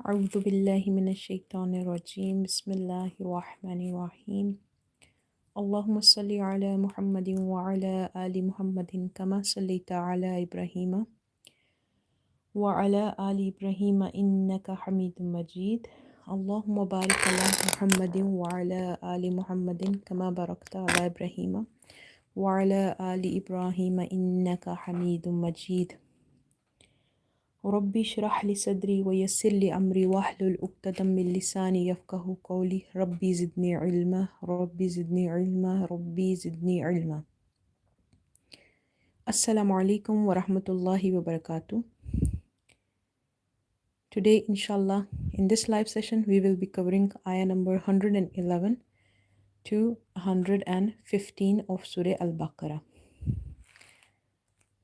أعوذ بالله من الشيطان الرجيم بسم الله الرحمن الرحيم اللهم صل على محمد وعلى آل محمد كما صليت على إبراهيم وعلى آل إبراهيم إنك حميد مجيد اللهم بارك على محمد وعلى آل محمد كما باركت على إبراهيم وعلى آل إبراهيم إنك حميد مجيد ربي اشرح لي صدري ويسر لي أمري واحلل عقدة من لساني يفقه قولي ربي زدني علما ربي زدني علما ربي زدني علما. Assalamu alaikum wa rahmatullahi wa barakatuh. Today, inshallah, in this live session, we will be covering ayah number 111 to 115 of Surah Al-Baqarah.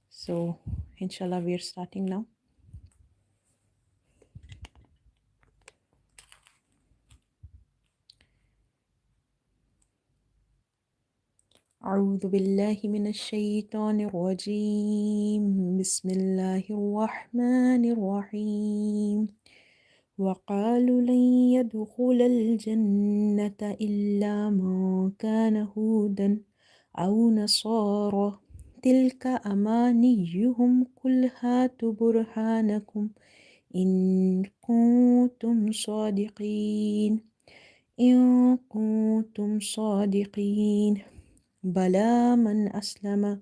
So, inshallah, we are starting now. أعوذ بالله من الشيطان الرجيم بسم الله الرحمن الرحيم وقالوا لن يدخل الجنة إلا من كان هودا أو نصارى تلك أمانيهم قل هاتوا برهانكم إن كنتم صادقين إن كنتم صادقين بلى من أسلم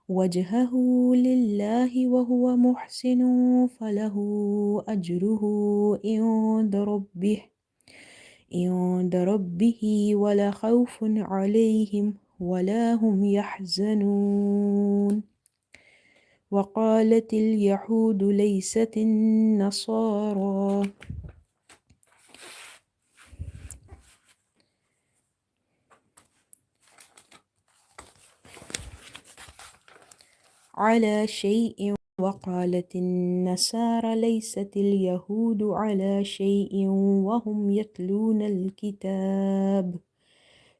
وجهه لله وهو محسن فله أجره عند ربه ولا خوف عليهم ولا هم يحزنون وقالت اليهود ليست النصارى على شيء وقالت النصارى ليست اليهود على شيء وهم يتلون الكتاب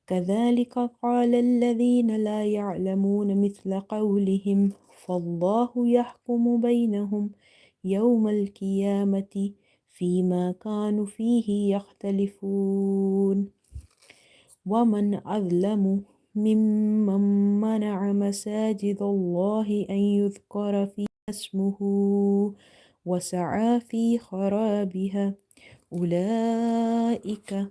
كذلك قال الذين لا يعلمون مثل قولهم فالله يحكم بينهم يوم القيامة فيما كانوا فيه يختلفون ومن أظلم ممن منع مساجد الله أن يذكر فيها اسمه وسعى في خرابها أولئك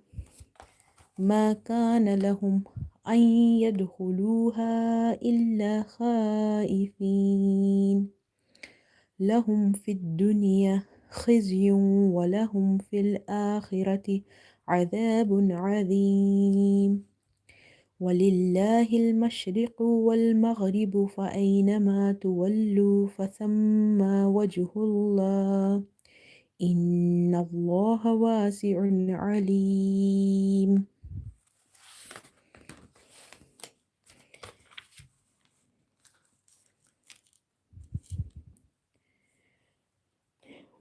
ما كان لهم أن يدخلوها إلا خائفين لهم في الدنيا خزي ولهم في الآخرة عذاب عظيم ولله المشرق والمغرب فأينما تولوا فثم وجه الله إن الله واسع عليم.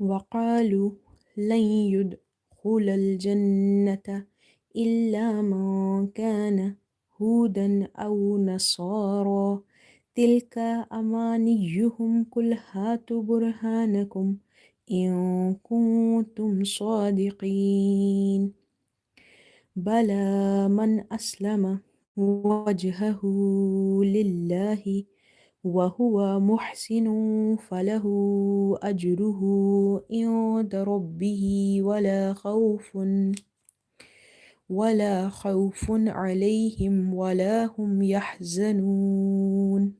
وقالوا لن يدخل الجنة إلا من كان هودا أو نصارى تلك أمانيهم قل هاتوا برهانكم إن كنتم صادقين بلى من أسلم وجهه لله وهو محسن فله أجره عند ربه ولا خوف عليهم ولا هم يحزنون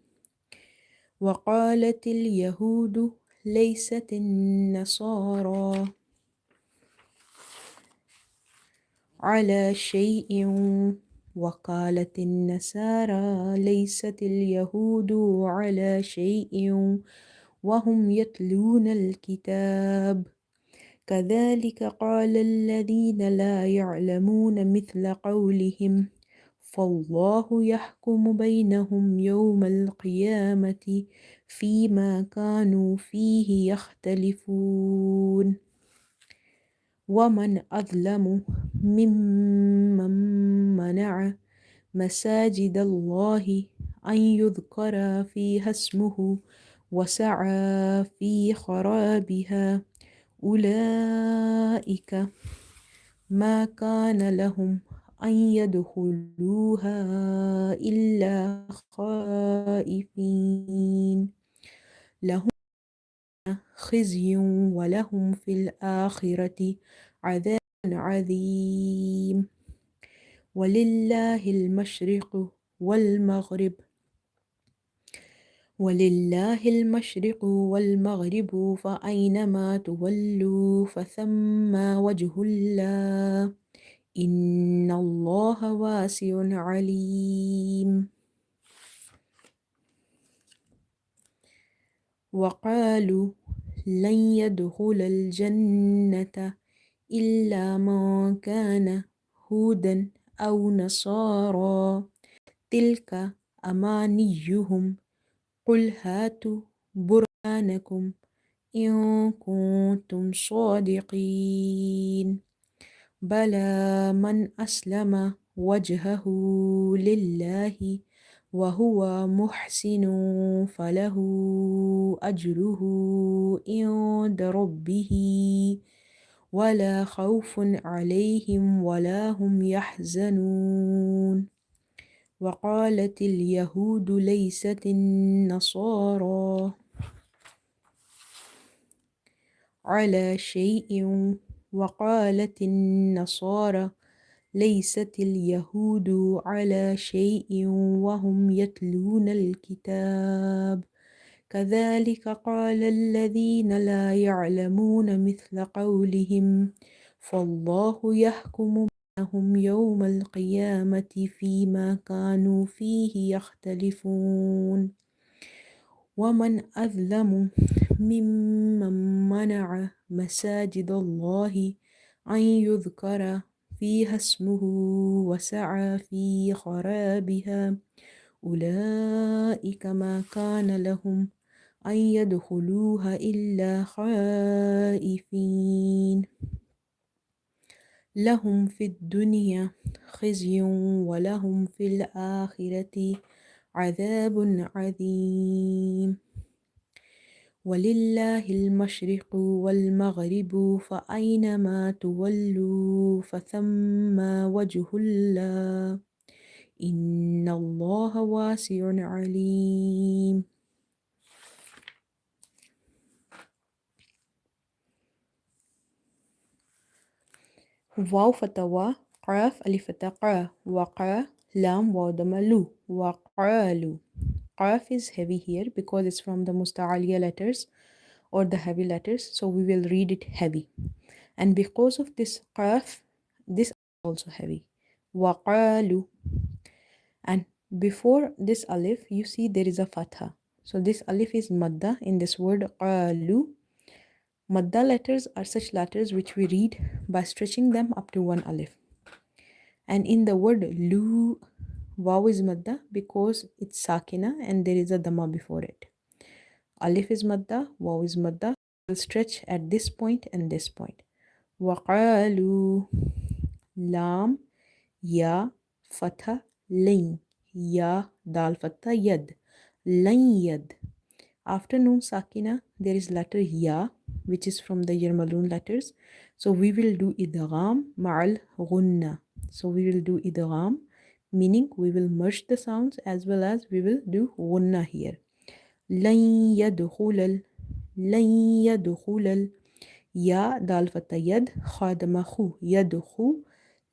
وقالت اليهود ليست النصارى على شيء وقالت النصارى ليست اليهود على شيء وهم يتلون الكتاب كذلك قال الذين لا يعلمون مثل قولهم فالله يحكم بينهم يوم القيامة فيما كانوا فيه يختلفون ومن أظلم ممن منع مساجد الله أن يذكر فيها اسمه وسعى في خرابها أولئك ما كان لهم أن يدخلوها إلا خائفين لهم خزي ولهم في الآخرة عذاب عظيم ولله المشرق والمغرب فأينما تولوا فثم وجه الله إن الله واسع عليم وقالوا لن يدخل الجنة إلا من كان هودا أو نصارى تلك أمانيهم قل هاتوا برهانكم إن كنتم صادقين بلى من أسلم وجهه لله وهو محسن فله أجره عند ربه ولا خوف عليهم ولا هم يحزنون وقالت اليهود ليست النصارى على شيء وقالت النصارى ليست اليهود على شيء وهم يتلون الكتاب كذلك قال الذين لا يعلمون مثل قولهم فالله يحكم بينهم يوم القيامة فيما كانوا فيه يختلفون ومن أظلم ممن منع مساجد الله أن يذكر فيها اسمه وسعى في خرابها أولئك ما كان لهم أن يدخلوها إلا خائفين لهم في الدنيا خزي ولهم في الآخرة عذاب عظيم ولله المشرق والمغرب فأينما تولوا فثم وجه الله إن الله واسع عليم واو فتوى قاف ألف فتقى وقى لام وضملو وقالوا قاف is heavy here because it's from the musta'aliya letters or the heavy letters, so we will read it heavy. And because of this qaf, this is also heavy. Waqalu. And before this alif, you see there is a fatha. So this alif is madda in this word qalu. Madda letters are such letters which we read by stretching them up to one alif. And in the word lu, waw is madda because it's sakina and there is a dhamma before it. Alif is madda, waw is madda. We'll stretch at this point and this point. وقالوا لام يا فتح لين يا دال فتح يد لن يد. After noon sakina there is letter ya which is from the Yarmalun letters, so we will do idgham ma'al ghunna. So we will do idgham, meaning we will merge the sounds as well as we will do ghunna here. لن يدخل يا دال فتى يد خادم خو يدخو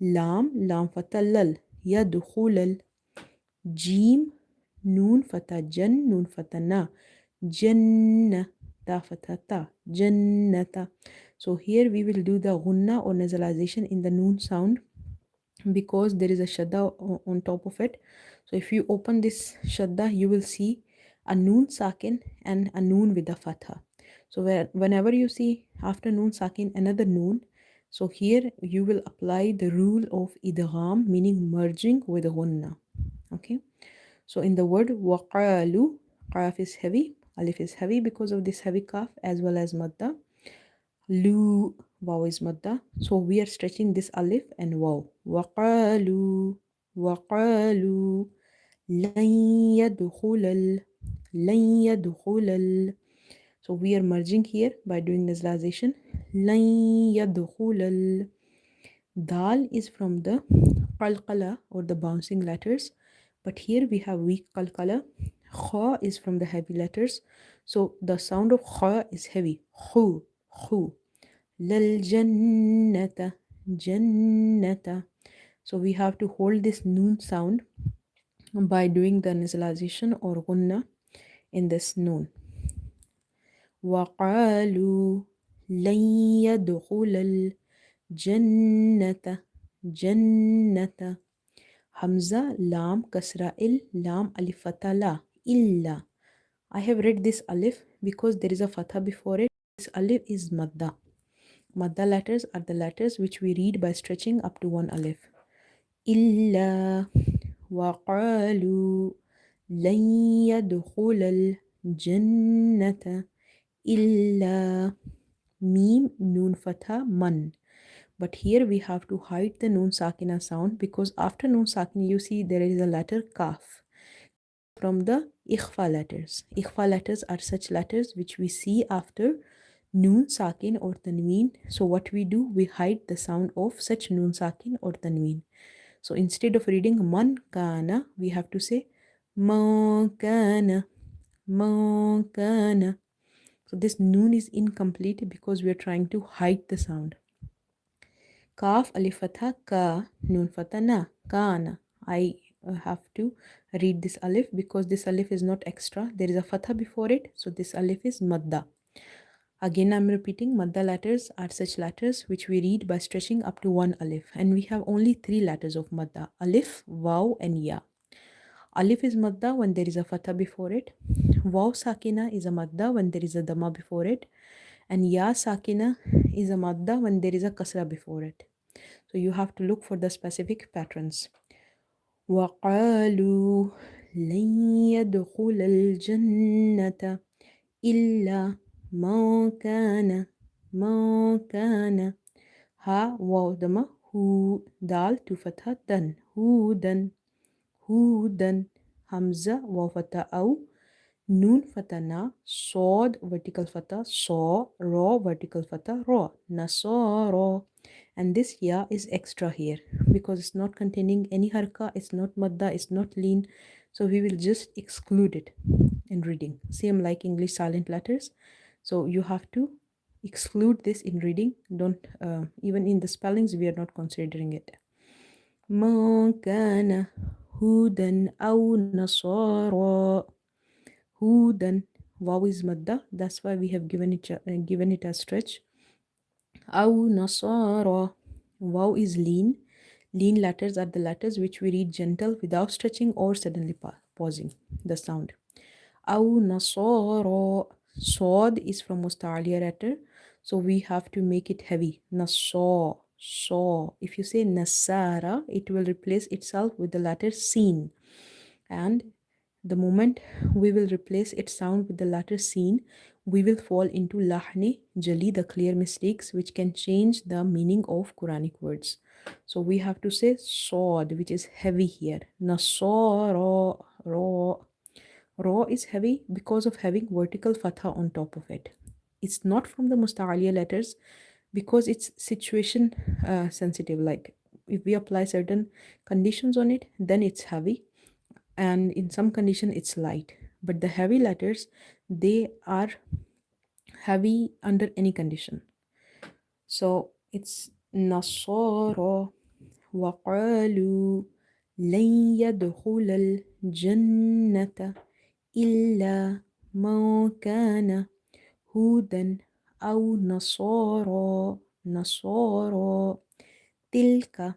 لام فتى لل يدخل جيم نون فتى جن نون فتى نا جنة تا فتى تا جنة. So here we will do the ghunna or nasalization in the noon sound because there is a shadda on top of it. So if you open this shadda, you will see a noon sakin and a noon with a fatha. So whenever you see after noon sakin another noon, so here you will apply the rule of idgham, meaning merging with ghunna. Okay. So in the word waqalu, qaf is heavy, alif is heavy because of this heavy kaf as well as madda. Lu, waw is madda. So we are stretching this alif and waw. Waqalu, waqalu, lan yadkhulal, lan yadkhulal. So we are merging here by doing nasalization. lan yadkhulal. Dal is from the Qalqala or the bouncing letters, but here we have weak Qalqala. Kha is from the heavy letters, so the sound of kha is heavy. Khu, khu. Lal jannata, jannata. So we have to hold this noon sound by doing the nasalization or gunna in this noon. وقالوا لن يدخل الجنة جنة. Hamza, Lam, Kasra, Il, Lam, Alif, Fatha, La, Illa. I have read this Alif because there is a Fatha before it. This Alif is Madda. Madda letters are the letters which we read by stretching up to one Alif. Illa وقالوا لن يدخل الجنة إلا Mim, Noon, Fatha, Man. But here we have to hide the Noon Sakina sound because after Noon Sakina you see there is a letter Kaf from the Ikhfa letters. Ikhfa letters are such letters which we see after Noon Sakin or Tanween. So what we do, we hide the sound of such Noon Sakin or Tanween. So instead of reading Man Kana, we have to say Ma Kana, Ma Kana. So this Noon is incomplete because we are trying to hide the sound. Kaf, Alif Fatha, Ka, Noon Fatha, Na, Kana. I have to read this Alif because this Alif is not extra. There is a Fatha before it. So this Alif is Madda. Again, I'm repeating, Madda letters are such letters which we read by stretching up to one Alif. And we have only three letters of Madda. Alif, Waw, and Ya. Alif is Madda when there is a Fatha before it. Waw Sakina is a Madda when there is a Dhamma before it. And Ya Sakina is a Madda when there is a Kasra before it. So you have to look for the specific patterns. وَقَالُوا لَن يَدْخُلَ الْجَنَّةَ إِلَّا مَنْ كَانَ Ha, Waw, Dhamma, Hu, Dal, to Fatha, Dan, Hudan, Hudan, Hamza, Waw, Fatha, Aw, Noon, Fatha, Na, Sod, vertical Fatha, Saw, Ra, vertical Fatha, Ra, Nasara. And this Ya is extra here because it's not containing any harka, it's not madda, it's not lean. So we will just exclude it in reading. Same like English silent letters. So you have to exclude this in reading. Don't, even in the spellings, we are not considering it. ما كان هودا أو نصارى. Hudan, Waw is madda. That's why we have given it a stretch. Aw Nasara. Waw is lean. Lean letters are the letters which we read gentle without stretching or suddenly pausing the sound. Aw Nasara. Sod is from musta'aliya letter, so we have to make it heavy. Nasa, saw. If you say Nasara, it will replace itself with the letter Seen. And the moment we will replace its sound with the letter Seen, we will fall into lahni, jali, the clear mistakes which can change the meaning of Quranic words. So we have to say sod, which is heavy here. Nasara, ra. Ra is heavy because of having vertical fatha on top of it. It's not from the musta'aliya letters because it's situation sensitive. Like if we apply certain conditions on it, then it's heavy, and in some condition it's light. But the heavy letters, they are heavy under any condition. So it's Nasara. وقالوا لن يدخل الجنة إلا من كان هودا أو نصارى. تلك,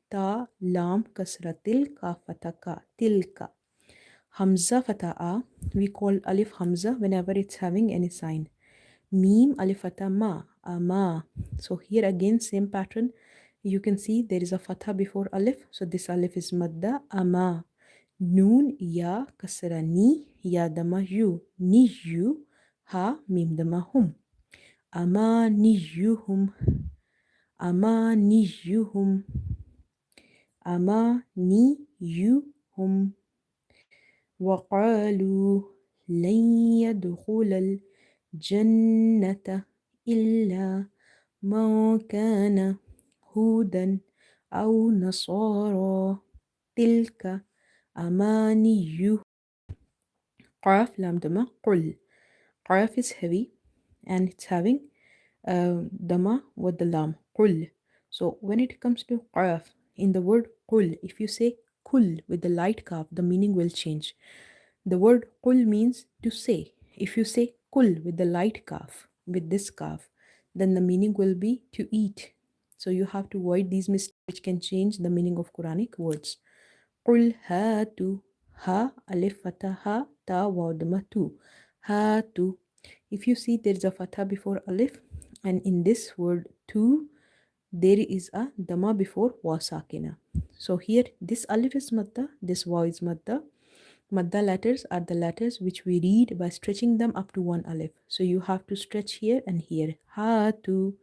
Ta, Lam, Kasra, Tilka, Fataka, Tilka. Hamza, Fata'a, we call Alif Hamza whenever it's having any sign. Mim, Alif Fatha, Ma, Ama. So here again, same pattern. You can see there is a Fatha before Alif. So this Alif is Madda, Ama. Noon, Ya, Kasra, Ni, Ya, Dama, Yu. Ni, Yu, Ha, Mim, Dama, Hum. Ama, Ni, Yu, Hum. Ama, Ni, Yu, Hum. أمانيهم وقالوا لن يدخل الجنة إلا ما كان هودا أو نصارى تلك أماني قاف لام دمى قل. قاف is heavy and it's having dama with the lam قل. So when it comes to qaf in the word قل, if you say kul with the light kaf, the meaning will change. The word qul means to say. If you say kul with the light kaf, with this kaf, then the meaning will be to eat. So you have to avoid these mistakes which can change the meaning of Quranic words. قل هاتوا ha alif fatha ha ta waw dhamma tu hatu. If you see there is a fatha before alif, and in this word tu there is a dhamma before wa sakina. So here this alif is madda, this waw is madda. Madda letters are the letters which we read by stretching them up to one alif. So you have to stretch here and here. Hatu,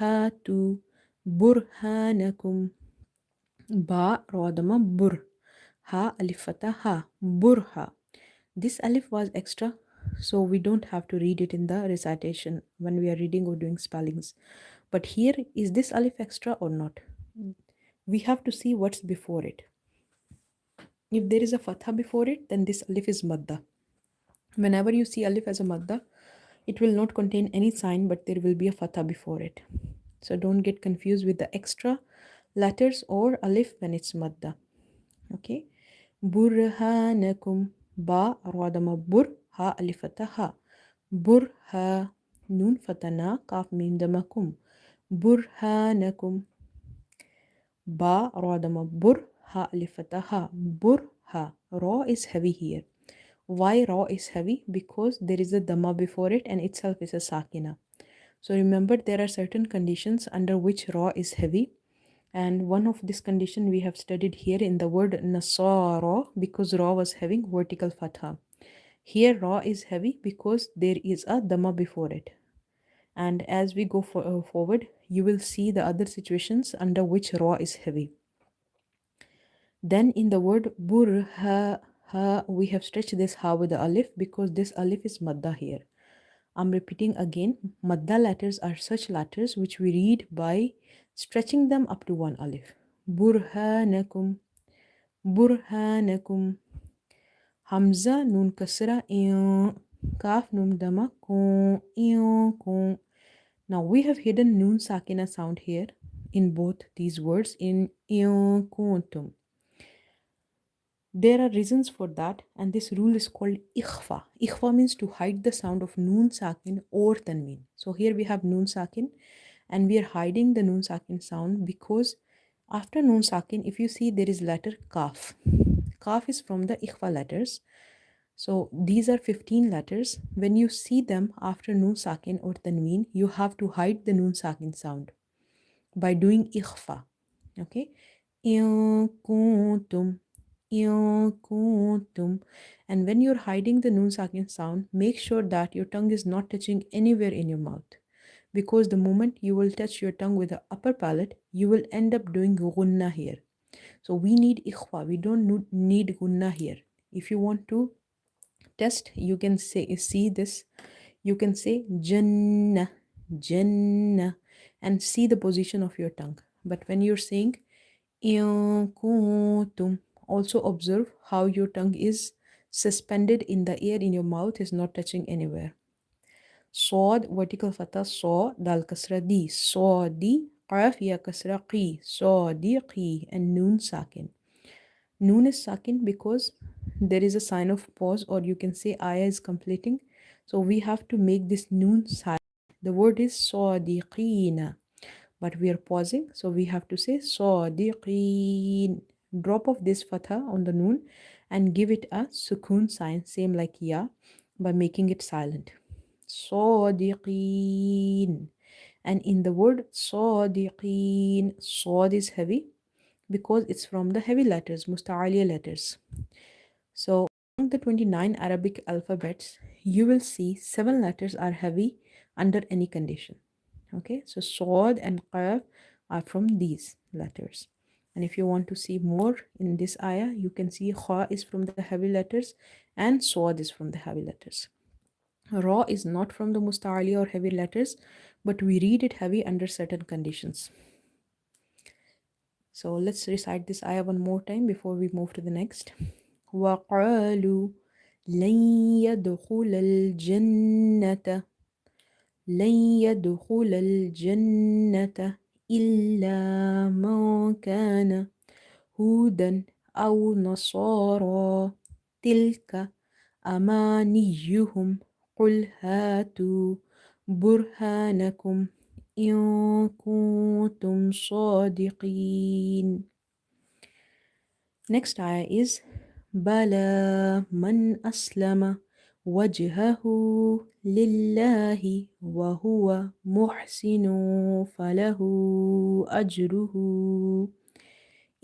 hatu, burhanakum. Ba rodama bur. Ha alif fatha ha. Burha. This alif was extra, so we don't have to read it in the recitation when we are reading or doing spellings. But here, is this alif extra or not? We have to see what's before it. If there is a fatha before it, then this alif is madda. Whenever you see alif as a madda, it will not contain any sign, but there will be a fatha before it. So don't get confused with the extra letters or alif when it's madda. Okay. Burhanakum. Ba radama bur ha alif fatha ha. Burha nun fatana kaf mim damakum. Burhanakum. Ba radama bur ha alif fatha ha. Burha. Ra is heavy here. Why ra is heavy? Because there is a dhamma before it and itself is a sakina. So remember, there are certain conditions under which ra is heavy, and one of this condition we have studied here in the word nasara, because ra was having vertical fatha. Here ra is heavy because there is a dhamma before it. And as we go forward, you will see the other situations under which ra is heavy. Then in the word burha, ha, we have stretched this ha with the alif because this alif is madda here. I'm repeating again, madda letters are such letters which we read by stretching them up to one alif. Burhanakum, burhanakum. Hamza nun kasra in, kaf nun dama kun, kun. Now we have hidden nun sakina sound here in both these words in kuntum. There are reasons for that, and this rule is called ikhfa. Ikhfa means to hide the sound of noon sakin or tanween. So here we have noon sakin, and we are hiding the noon sakin sound because after noon sakin, if you see there is letter kaf. Kaf is from the ikhfa letters. So these are 15 letters. When you see them after noon sakin or tanween, you have to hide the noon sakin sound by doing ikhfa. Okay? In kuntum. And when you're hiding the noon sakin sound, make sure that your tongue is not touching anywhere in your mouth, because the moment you will touch your tongue with the upper palate, you will end up doing gunna here. So we need ikhfa, we don't need gunna here. If you want to test, you can see this, you can say jannah, jannah, and see the position of your tongue. But when you're saying in kuntum, also observe how your tongue is suspended in the air in your mouth, is not touching anywhere. Sod, vertical fatha, so, dal kasra di, so di, qaf ya kasra qi, so di qi, and noon sakin. Noon is sakin because there is a sign of pause, or you can say ayah is completing. So we have to make this noon silent. The word is sadiqina, but we are pausing, so we have to say sadiqeen. Drop off this fatha on the noon and give it a sukoon sign, same like ya, by making it silent. Sadiqeen. And in the word sadiqeen, sod is heavy because it's from the heavy letters, musta'aliya letters. So among the 29 Arabic alphabets, you will see 7 letters are heavy under any condition. Okay, so Sod and Qaf are from these letters. And if you want to see more in this ayah, you can see Kha is from the heavy letters and Sod is from the heavy letters. Ra is not from the musta'ali or heavy letters, but we read it heavy under certain conditions. So let's recite this ayah one more time before we move to the next. وَقَالُوا لَن يَدْخُلَ الْجَنَّةَ لن يدخل الجنة إلا من كان هودا أو نصارى تلك أمانيهم قل هاتوا برهانكم إن كنتم صادقين. Next ayah is بلى من أسلم وجهه لله وهو محسن فله أجره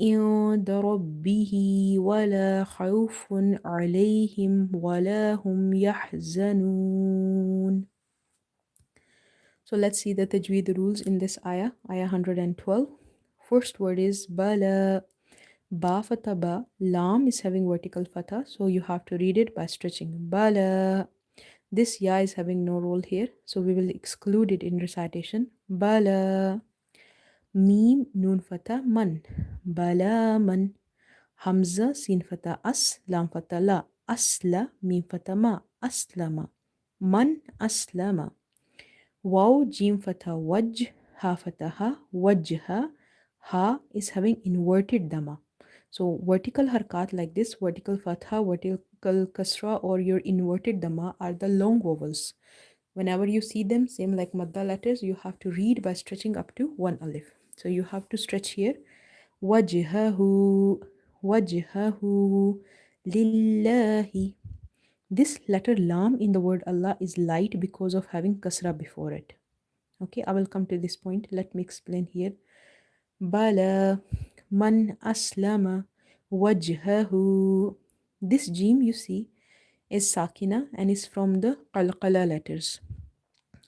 عند ربه ولا خوف عليهم ولا هم يحزنون. So let's see the tajweed rules in this ayah, ayah 112. First word is bala. Ba fatha ba. Lam is having vertical fatha, so you have to read it by stretching. Bala. This ya is having no role here, so we will exclude it in recitation. Bala. Mim nun fatha man. Bala man. Hamza sin fatha as. Lam fatha la. Asla mim fatha ma. Aslama. Man aslama. Waw jim fatha waj. Ha fatha ha. Wajha. Ha is having inverted dhamma. So vertical harkat like this, vertical fatha, vertical kasra, or your inverted dhamma are the long vowels. Whenever you see them, same like madda letters, you have to read by stretching up to one alif. So you have to stretch here. Wajhahu, wajhahu, lillahi. This letter lam in the word Allah is light because of having kasra before it. Okay, I will come to this point. Let me explain here. Bala, man aslama, wajhahu. This jim you see is sakina and is from the qalqala letters.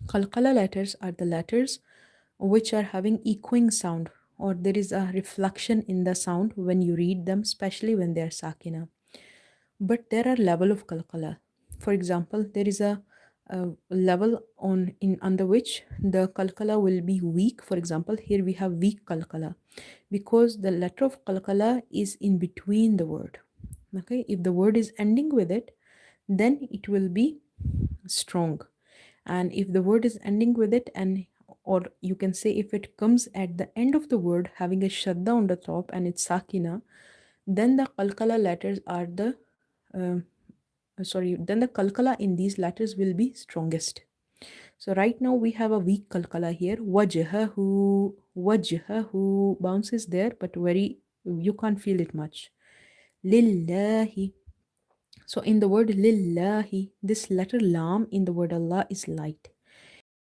Qalqala letters are the letters which are having echoing sound, or there is a reflection in the sound when you read them, especially when they are sakina. But there are level of qalqala. For example, there is a level on in under which the qalqala will be weak. For example, here we have weak qalqala because the letter of qalqala is in between the word. Okay, if the word is ending with it, then it will be strong, and if the word is ending with it, and or you can say if it comes at the end of the word having a shadda on the top and it's sakina, then the qalqala letters are the then the qalqala in these letters will be strongest. So right now we have a weak qalqala here. Wajhahu, wajhahu bounces there, but very, you can't feel it much. Lillahi. So in the word lillahi, this letter lam in the word Allah is light.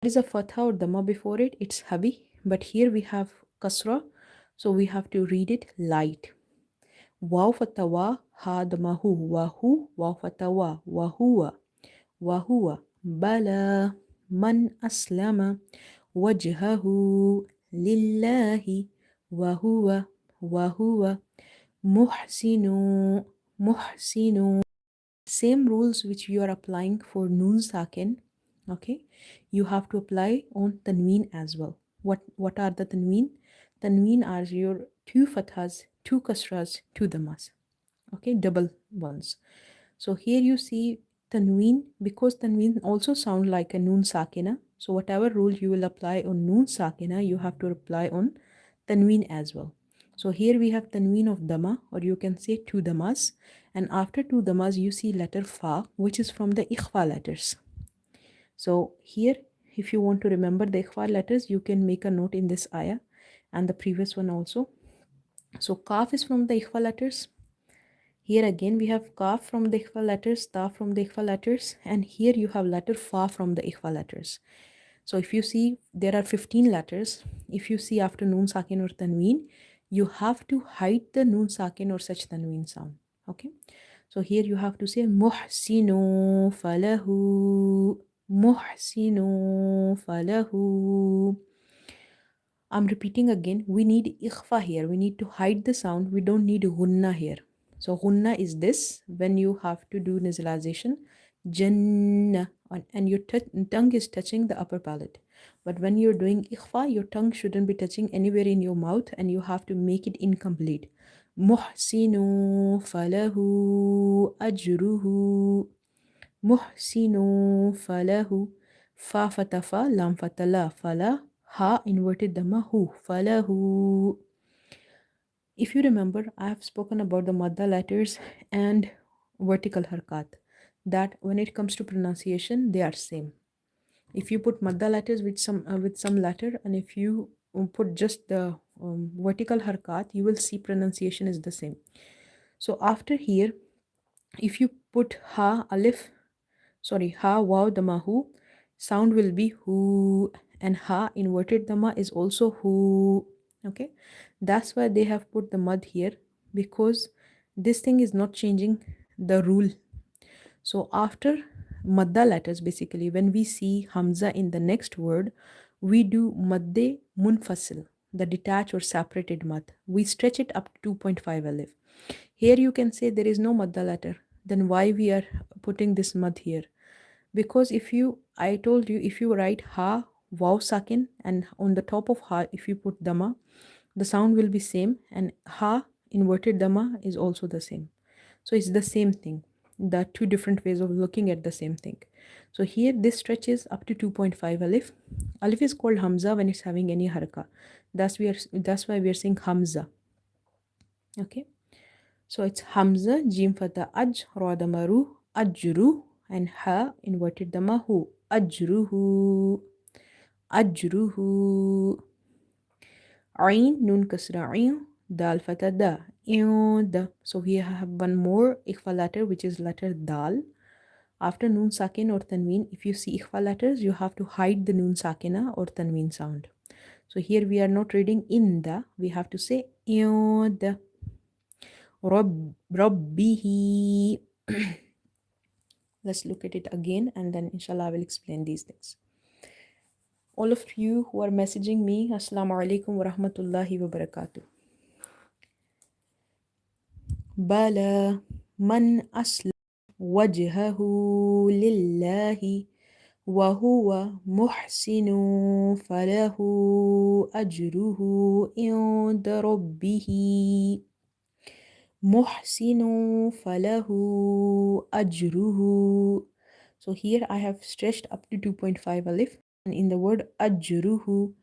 There is a fatha or dhamma before it, it's heavy, but here we have kasra, so we have to read it light. Waw fatawa ha dhammahu wahu, waw fatawa wahuwa, wahuwa bala man aslama wajhahu lillahi wahuwa muhsinu, muhsinu. Same rules which you are applying for noon sakin, okay, you have to apply on tanween as well. What are the tanween? Tanween are your two fathas, two kasras, two dhammas, okay, double ones. So here you see tanween, because tanween also sound like a noon sakina, so whatever rule you will apply on noon sakina, you have to apply on tanween as well. So here we have tanween of dhamma, or you can say two dhammas, and after two dhammas you see letter fa, which is from the ikhfa letters. So here, if you want to remember the ikhfa letters, you can make a note in this ayah and the previous one also. So kaf is from the ikhfa letters. Here again we have kaf from the ikhfa letters, ta from the ikhfa letters, and here you have letter fa from the ikhfa letters. So if you see, there are 15 letters. If you see after noon sakin or tanween, you have to hide the noon sakin or such tanween sound. Okay, so here you have to say muhsinu falahu, muhsinu falahu. I'm repeating again, we need ikhfa here, we need to hide the sound, we don't need gunna here. So gunna is this, when you have to do nasalization, jannah, and your tongue is touching the upper palate. But when you're doing ikhfa, your tongue shouldn't be touching anywhere in your mouth and you have to make it incomplete. Muhsinu falahu ajruhu. Muhsinu falahu. Fa fatafa, lam fatala, fala. Ha inverted dhamma hu. Falahu. If you remember, I have spoken about the madda letters and vertical harkat. That when it comes to pronunciation, they are same. If you put madda letters with some letter, and if you put just the vertical harkat, you will see pronunciation is the same. So after here, if you put ha waw dhamma hu, sound will be hu, and ha inverted dhamma is also hu. Okay, that's why they have put the mud here, because this thing is not changing the rule. So after madda letters, basically when we see hamza in the next word, we do madde munfasil, the detached or separated mad. We stretch it up to 2.5 alif. Here you can say there is no madda letter. Then why we are putting this mad here? Because I told you, if you write ha, waw sakin, and on the top of ha, if you put dhamma, the sound will be same, and ha inverted dhamma is also the same. So it's the same thing. The two different ways of looking at the same thing. So here this stretches up to 2.5 alif. Alif is called hamza when it's having any haraka. That's why we are saying hamza. Okay. So it's hamza, jim fatha aj, ra damaru, ajru, and ha inverted damahu, ajruhu, ajruhu. Ain, nun kasra ain, dal fatha da, da. So we have one more ikhfa letter, which is letter dal. After nun sakin or tanween, if you see ikhfa letters, you have to hide the nun sakina or tanween sound. So here we are not reading in the, we have to say the. Rabbihi. Let's look at it again, and then inshallah I will explain these things. All of you who are messaging me, Assalamu alaikum wa rahmatullahi wa barakatuh. Bala man aslam wajhahu lillahi wa huwa muhsinu falahu ajruhu inda rabbihi. Muhsinu falahu ajruhu. So here I have stretched up to 2.5 alif, and in the word ajruhu,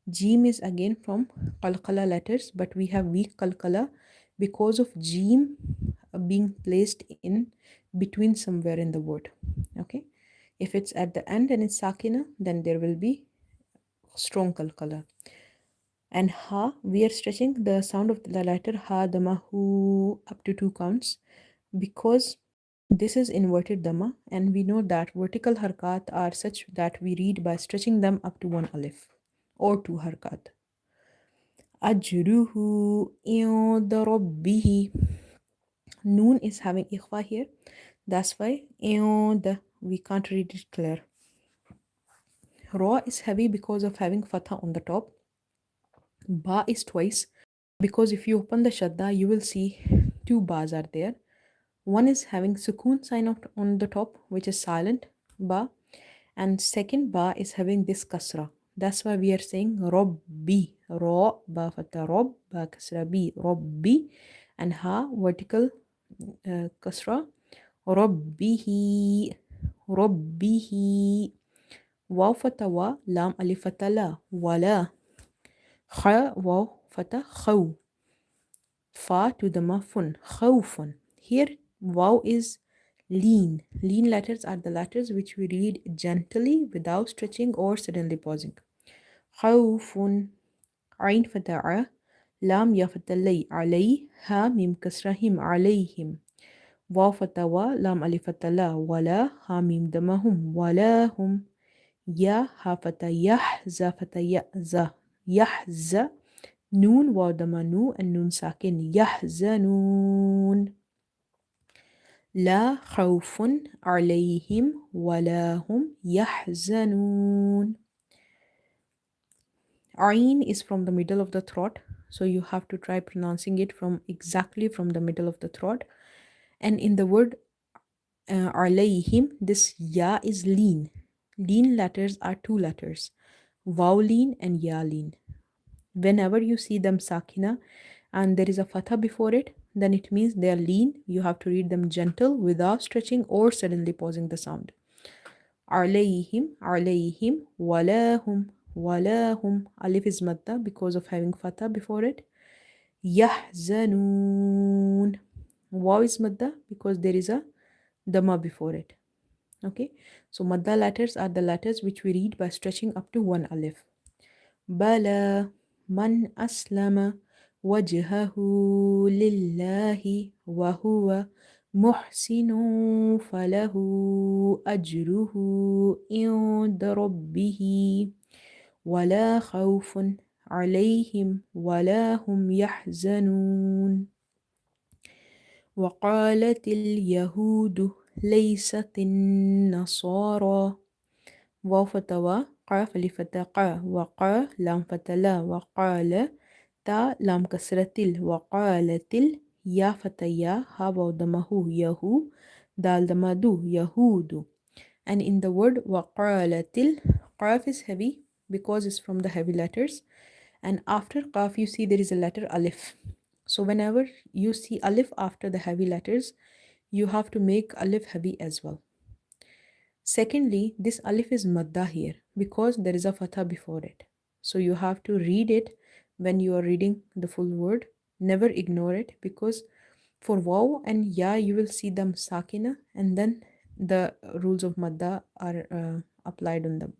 jim is again from qalqala letters, but we have weak qalqala because of jim being placed in between somewhere in the word. Okay, if it's at the end and it's sakina, then there will be strong qalqala. And ha, we are stretching the sound of the letter ha dhamma hu up to 2 counts, because this is inverted dhamma, and we know that vertical harkat are such that we read by stretching them up to 1 alif or 2 harkat. Ajruhu inda rabbihi. Noon is having ikhfa here, that's why inda we can't read it clear. Ra is heavy because of having fatha on the top. Ba is twice, because if you open the shadda, you will see 2 bas are there. One is having sukoon sign on the top, which is silent, ba, and second ba is having this kasra. That's why we are saying robbi, ro, ba fatha rob, ba kasra bi, robbi, and ha vertical kasra, robbihi, robbihi, waw fatha wa, lam alif fatha la, wala, kha waw fatha khaw, fa to the mafun, khawfun. Here waw is lean. Lean letters are the letters which we read gently without stretching or suddenly pausing. Khawfun, ain fata'a, lam ya fatalay, alay, ha mim kasrahim, alayhim. Waw fatawa, lam alif fatala, wala, ha mim damahum, walahum. Ya ha fatayah, za fatayah, za, yahza. Noon waw damanu and noon sakin, yahzanun. لا خوف عليهم ولا هم يحزنون. Ain is from the middle of the throat, so you have to try pronouncing it exactly from the middle of the throat. And in the word alayhim, this ya is lean. Lean letters are 2 letters. Waw lean and ya lean. Whenever you see them sakina and there is a fatha before it, then it means they are lean. You have to read them gentle without stretching or suddenly pausing the sound. Alayhim, alayhim, walahum, walahum. Alif is madda because of having fatha before it. Yahzanun. Waw is madda because there is a dhamma before it. Okay, so madda letters are the letters which we read by stretching up to one alif. Bala, man aslama wajhahu lillahi wa huwa muhsinun falahu ajruhu inda rabbihi wala khawfun عليهم ولا هم يحزنون. وقالت اليهود ليست النصارى. واو فتوى قاف لفتقى وقا لام فتلا وقال تا لام كسرة وقالت يا فتيا هابا ضمه يهو دال دمادو يهود. And in the word وقالت قاف is heavy because it's from the heavy letters, and after qaf you see there is a letter alif. So whenever you see alif after the heavy letters, you have to make alif heavy as well. Secondly, this alif is madda here because there is a fatha before it. So you have to read it when you are reading the full word. Never ignore it, because for waw and ya you will see them sakina and then the rules of madda are applied on them.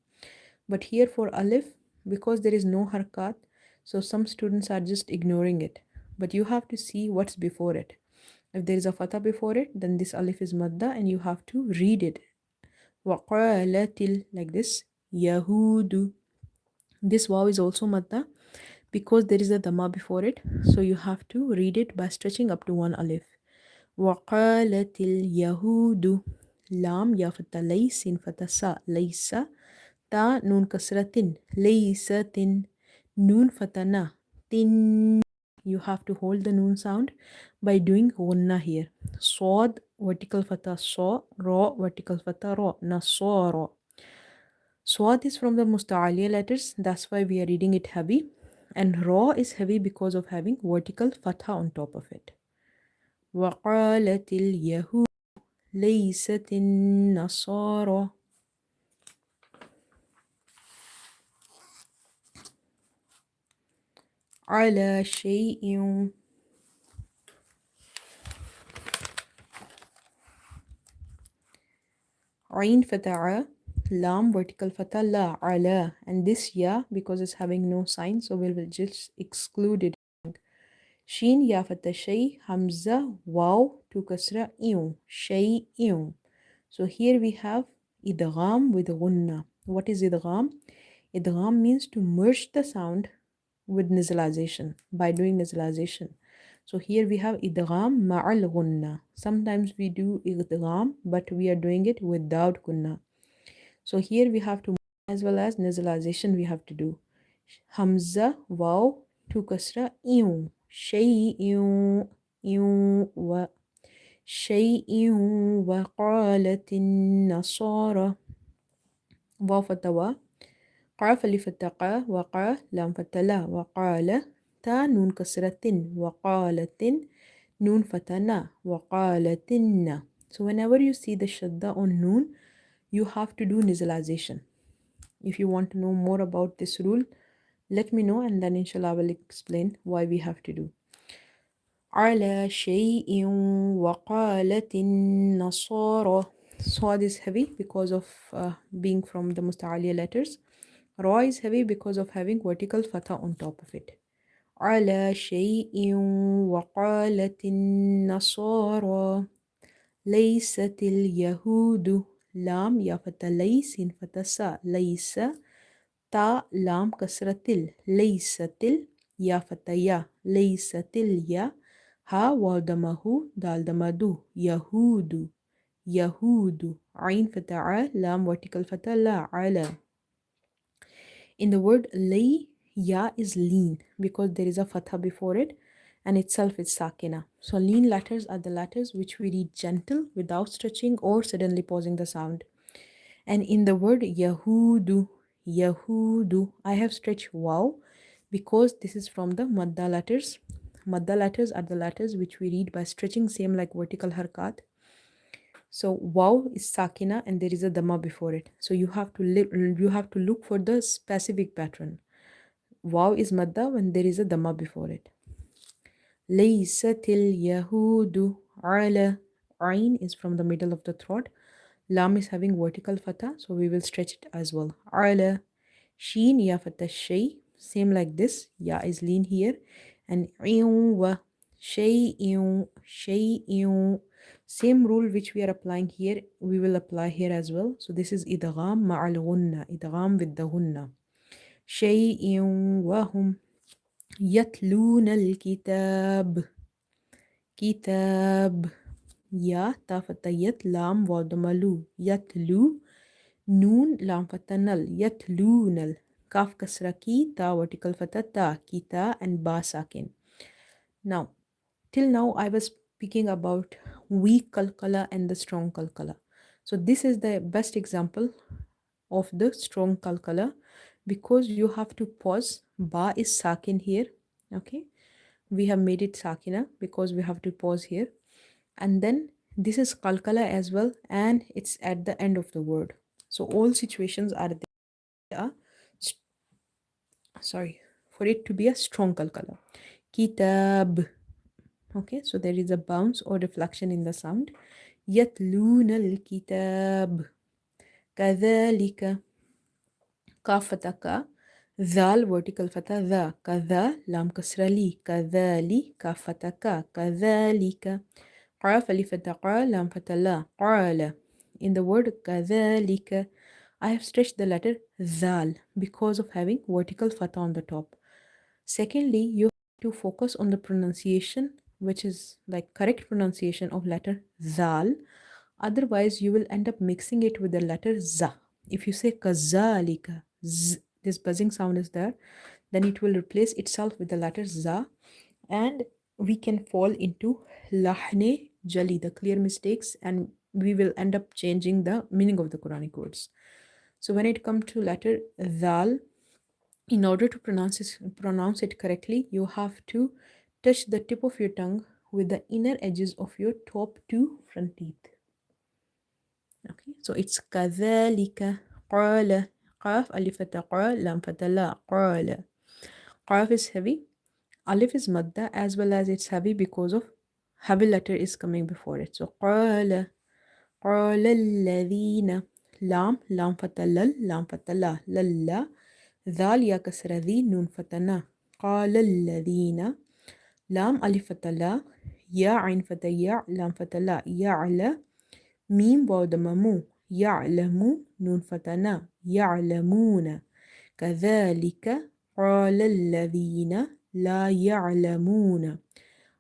But here for alif, because there is no harkat, so some students are just ignoring it. But you have to see what's before it. If there is a fatha before it, then this alif is madda and you have to read it. Waqalatil, like this. Yahudu. This waw is also madda because there is a dhamma before it. So you have to read it by stretching up to one alif. Waqalatil yahudu. Lam ya fatha laysin fatha sa laysa. Ta nun kasratin laysatin. Noon fatana tin. You have to hold the noon sound by doing gunna here. Swad vertical fatha saw, ra vertical fatha ra, nasara. Swad is from the musta'aliya letters, that's why we are reading it heavy. And ra is heavy because of having vertical fatha on top of it. وقالت اليهود ليست النصارى. على شيء. Ain fatha, lam vertical fatha la, ala. And this ya, because it's having no sign, so we will just exclude it. Sheen ya fatha shay, hamza, waw, to kasra, iu, shay, iu. So here we have idgham with gunna. What is idgham? Idgham means to merge the sound with nasalization, by doing nasalization. So here we have idgham ma'al gunna. Sometimes we do idgham, but we are doing it without gunna. So here we have to, as well as nasalization we have to do. Hamza, waw, to kasra, iu, shay'in, iu, wa. شيء وقالت النصارى. واو فتوى قاف لفتقى وقا لام فتلا وقال تا نون كسرة وقالت نون فتنا وقالتن. So whenever you see the shadda on noon, you have to do nasalization. If you want to know more about this rule, let me know, and then inshallah I will explain why we have to do. على شيء وقالت النصارى. Swad is heavy because of being from the musta'aliya letters. Ra is heavy because of having vertical fatha on top of it. على شيء وقالت النصارى ليست اليهود. لام يا فتى ليس فتى سا ليس. تا لام كسرة ليست يا فتيا ليست اليا. Ha waw damahu dal damadu yahudu yahudu. Ain fata'a lam vertical fata la ala. In the word lay, ya is lean because there is a fatha before it and itself is sakina. So lean letters are the letters which we read gentle without stretching or suddenly pausing the sound. And in the word yahudu, Yahudu. I have stretched wow because this is from the madda letters. Madda letters are the letters which we read by stretching, same like vertical harkat. So wow is sakina and there is a dhamma before it. So you have to look for the specific pattern. Wow is madda when there is a dhamma before it. Laysatil yahudu ala. Ain is from the middle of the throat. Lam is having vertical fatha, so we will stretch it as well. Ala. Sheen ya fatha shay. Same like this. Ya is lean here. And wa. Shay'in. Same rule which we are applying here, we will apply here as well. So this is idgham ma'al ghunna. Idgham with the ghunna. Shay'in wa hum yatluna al-kitab. Kitab. Ya ta fatha yat lam wa damalu. Yatlu. Noon lam fatha nal. Yatlunal. Kaf kasra ki, ta vertical fatha ta. Kita and ba sakin. Now, till now I was speaking about weak qalqala and the strong qalqala. So this is the best example of the strong qalqala because you have to pause. Ba is sakin here. Okay, we have made it sakina because we have to pause here. And then this is qalqala as well, and it's at the end of the word. So all situations are there. Sorry, for it to be a strong qalqala. Kitab. Okay, so there is a bounce or reflection in the sound. Yatluna al-kitab. Kadhalika. Kafataka. Dhal vertical fatha dha. Kadha lam kasrali. Kadhali kafataka. Kadhalika. Qaf alif fatha qa lam fatha la. Qala. In the word kadhalika, I have stretched the letter dhal because of having vertical fatha on the top. Secondly, you have to focus on the pronunciation, which is like correct pronunciation of letter zal. Otherwise, you will end up mixing it with the letter za. If you say kazalika, this buzzing sound is there, then it will replace itself with the letter za, and we can fall into lahne jali, the clear mistakes, and we will end up changing the meaning of the Quranic words. So when it comes to letter zal, in order to pronounce it correctly, you have to touch the tip of your tongue with the inner edges of your top two front teeth. Okay, so it's kadhalika qala. Qaf alif fatha qa lam fatha la. Qala. Qaf is heavy. Alif is madda as well as it's heavy because of heavy letter is coming before it. So qala. Qala alladhina. Lam fatha lal, lam fatha la. Lalla. ذال يا كسر ذي نون فتنا. قال الذين. لام ألف فتلا. يا عين فتيا لام فتلا. يعلى. ميم واو ضممو. يعلم نون فتنا. يعلمون. كذلك قال الذين لا يعلمون.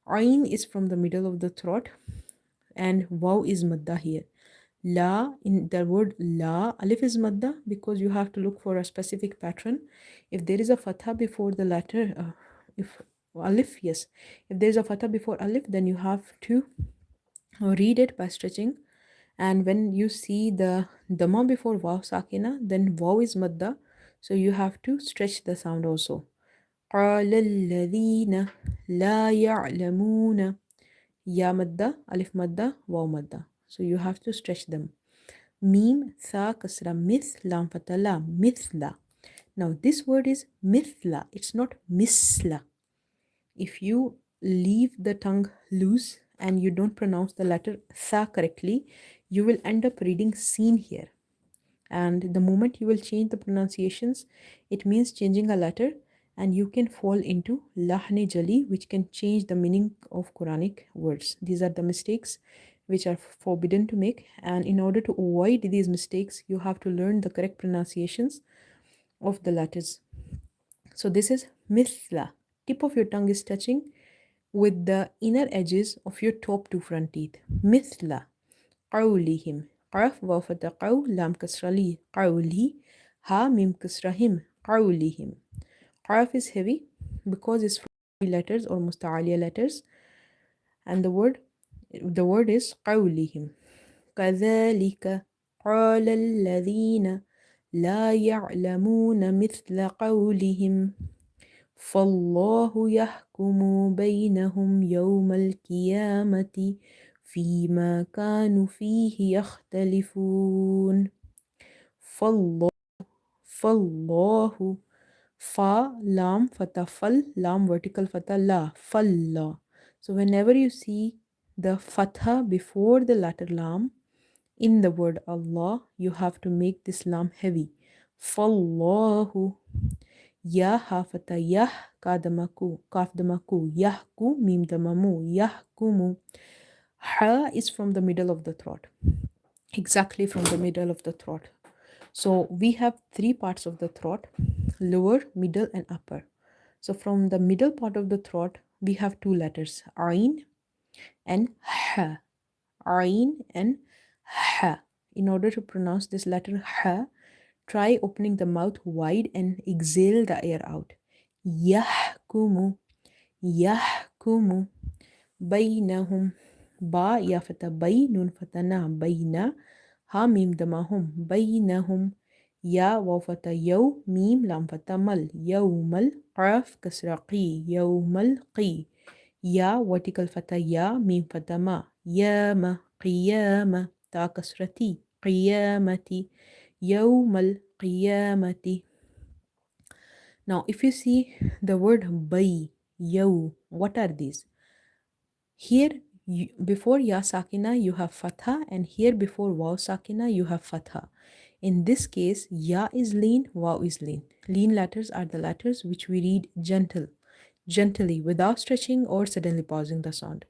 عين is from the middle of the throat and waw is madda here. La, in the word la, alif is madda because you have to look for a specific pattern. If there is a fatha before the letter, if alif, yes, if there is a fatha before alif, then you have to read it by stretching. And when you see the dhamma before waw sakina, then waw is madda, so you have to stretch the sound also. قال الذين لا يعلمون. Ya madda, alif madda, waw madda. So you have to stretch them. Mim, tha, kasra, mith, lam, fatala, mithla. Now this word is mithla. It's not misla. If you leave the tongue loose and you don't pronounce the letter tha correctly, you will end up reading seen here. And the moment you will change the pronunciations, it means changing a letter, and you can fall into lahne jali, which can change the meaning of Quranic words. These are the mistakes which are forbidden to make, and in order to avoid these mistakes, you have to learn the correct pronunciations of the letters. So this is mithla. Tip of your tongue is touching with the inner edges of your top two front teeth. Mithla. قولهم. قاف واو فتح قو لام كسرة لي. قولي. Ha mim kasra him. قولهم. Qaf is heavy because it's from letters or musta'aliya letters, and the word is قولهم. كذلك قال الذين لا يعلمون مثل قولهم فالله يحكم بينهم يوم القيامة فيما كانوا فيه يختلفون. فالله فالله fa lam fatha fal lam vertical fatha la falla. So whenever you see the fatha before the latter lam in the word Allah, you have to make this lam heavy. Fallahu. Ya ha fatha yah kadamaku kaf damaku yahku mim damamu yahkumu. Ha is from the middle of the throat, exactly from the middle of the throat. So we have three parts of the throat: lower, middle, and upper. So from the middle part of the throat, we have two letters, ain and ha. Ain and ha. In order to pronounce this letter ha, try opening the mouth wide and exhale the air out. Yahkumu, yahkumu, bainahum. Ba ya fata bay, nun fata na, baina. Ha mim damahum, bainahum. Ya waw fata yaw, mim lam fata mal, yawmal. Qaf kasra qi, yawmal qi. Ya vertical fata ya, mim fata ma, yama, qiyama. Ta kasrati, qiyamati, yawmal qiyamati. Now, if you see the word bay, yaw, what are these? Here, before ya sakina, you have fatha, and here before waw sakina, you have fatha. In this case, ya is lean, waw is lean. Lean letters are the letters which we read gently, without stretching or suddenly pausing the sound.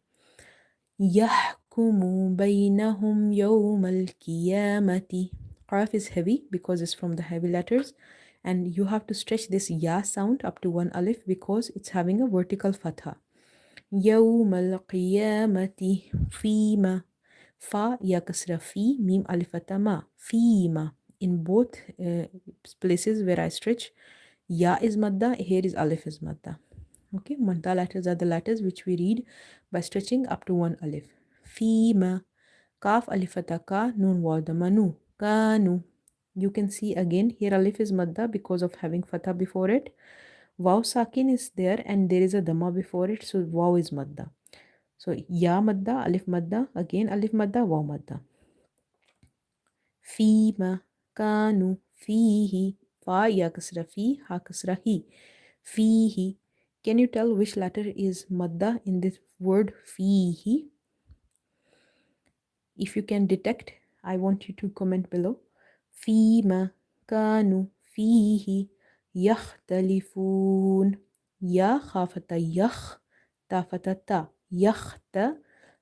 يَحْكُمُ بَيْنَهُمْ يَوْمَ الْقِيَامَةِ. Qaf is heavy because it's from the heavy letters, and you have to stretch this ya sound up to one alif because it's having a vertical fatha. يوم القيامة فيما. Fa ya kasra fi, mim alifata ma, fima. In both places where I stretch, ya is madda, here is alif is madda. Okay, madda letters are the letters which we read by stretching up to one alif. Fima. Kaf alifata ka, nun waw manu, kanu. You can see again here alif is madda because of having fatha before it. Waw sakin is there and there is a dhamma before it, so waw is madda. So ya madda, alif madda, again alif madda, waw madda. Fima, kanu, fihi, fa ya kasra fi, ha kasra hi, fihi. Can you tell which letter is madda in this word fihi? If you can detect, I want you to comment below. Fima, kanu, fihi, yakhtalifun. Ya khafata yakh, ta fatata, yakhta,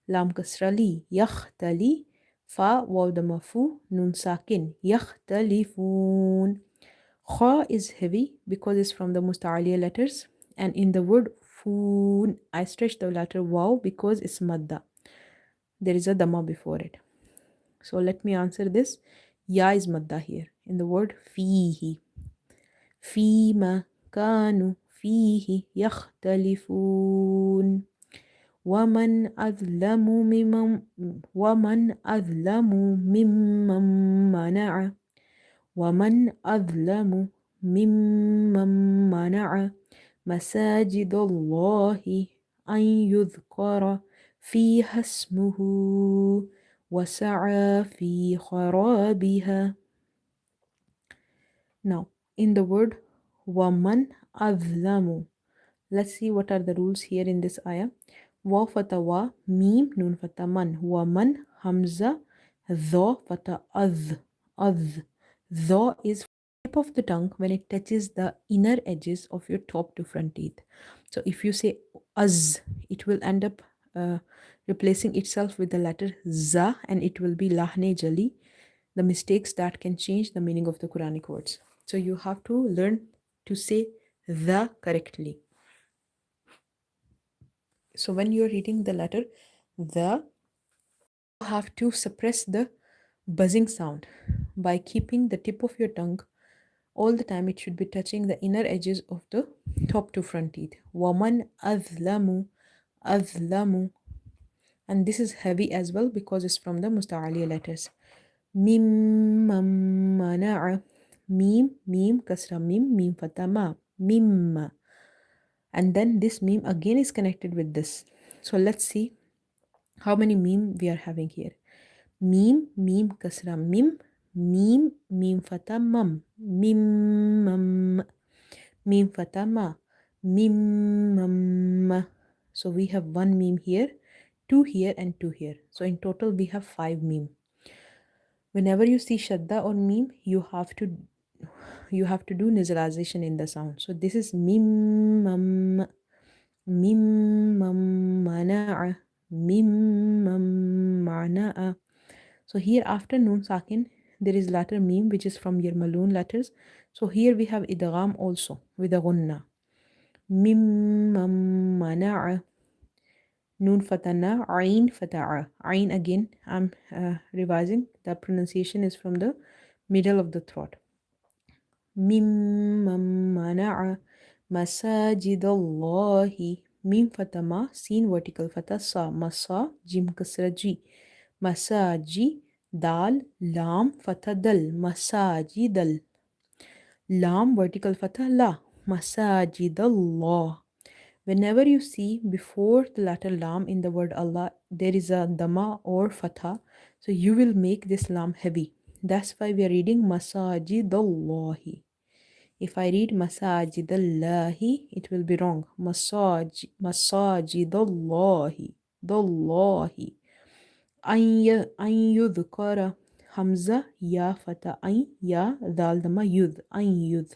lam kasrali, yakhtali, fa waw damafu, nun sakin, yakhtalifun. Kha is heavy because it's from the musta'aliya letters, and in the word foon, I stretch the letter waw because it's madda. There is a dhamma before it. So let me answer this. Ya is madda here in the word fihi. Fima kanu fihi yakhtalifun. ومن أظلم ممن منع ومن أظلم ممن منع مساجد الله أن يذكر فيها اسمه وسعى في خرابها. Now, in the word وَمَنْ أَظْلَمُ, let's see what are the rules here in this ayah. Waw fata wa, mim, nun fata man, وَمَنْ hamza, dha fata adh, adh. Dha is tip of the tongue when it touches the inner edges of your top to front teeth. So if you say az, it will end up replacing itself with the letter za, and it will be lahne jali, the mistakes that can change the meaning of the Quranic words. So you have to learn to say the correctly. So when you're reading the letter the, you have to suppress the buzzing sound by keeping the tip of your tongue all the time. It should be touching the inner edges of the top to front teeth. Waman azlamu, azlamu. And this is heavy as well because it's from the musta'aliya letters. Mimman mana'a, Mim, mim, kasra, mim, fatha, ma. Mim. And then this mim again is connected with this. So let's see how many mim we are having here. Mim, kasra, mim, fatha, mam. Mim, mam. Mim, fatha, ma. Mim, mam. So we have one mim here, two here, and two here. So in total we have 5 mim. Whenever you see shadda or mim, you have to do nasalization in the sound. So this is mim, mam. Mim, mana'a, mana'a. So here after noon sakin, there is letter mim, which is from your maloon letters. So here we have idgham also with a gunna. Mim, mana'a. Noon fatana, ain fata'a. Ain again, I'm revising. The pronunciation is from the middle of the throat. Mim, mana'a. Masajid Allahi. Mim fatha ma, sin vertical fatha sa, masa, jim kasra ji. Masaji, dal, lam, fatha dal, masajidal. Lam, vertical fatha la, masajidallah. Whenever you see before the letter lam in the word Allah, there is a dhamma or fatha, so you will make this lam heavy. That's why we are reading masajidallahi. If I read masajidallahi, it will be wrong. Masajidallahi. Dallahi. An yudhkara. Hamza, ya, fata, ain, ya, dal, dama, yudh. An yudh.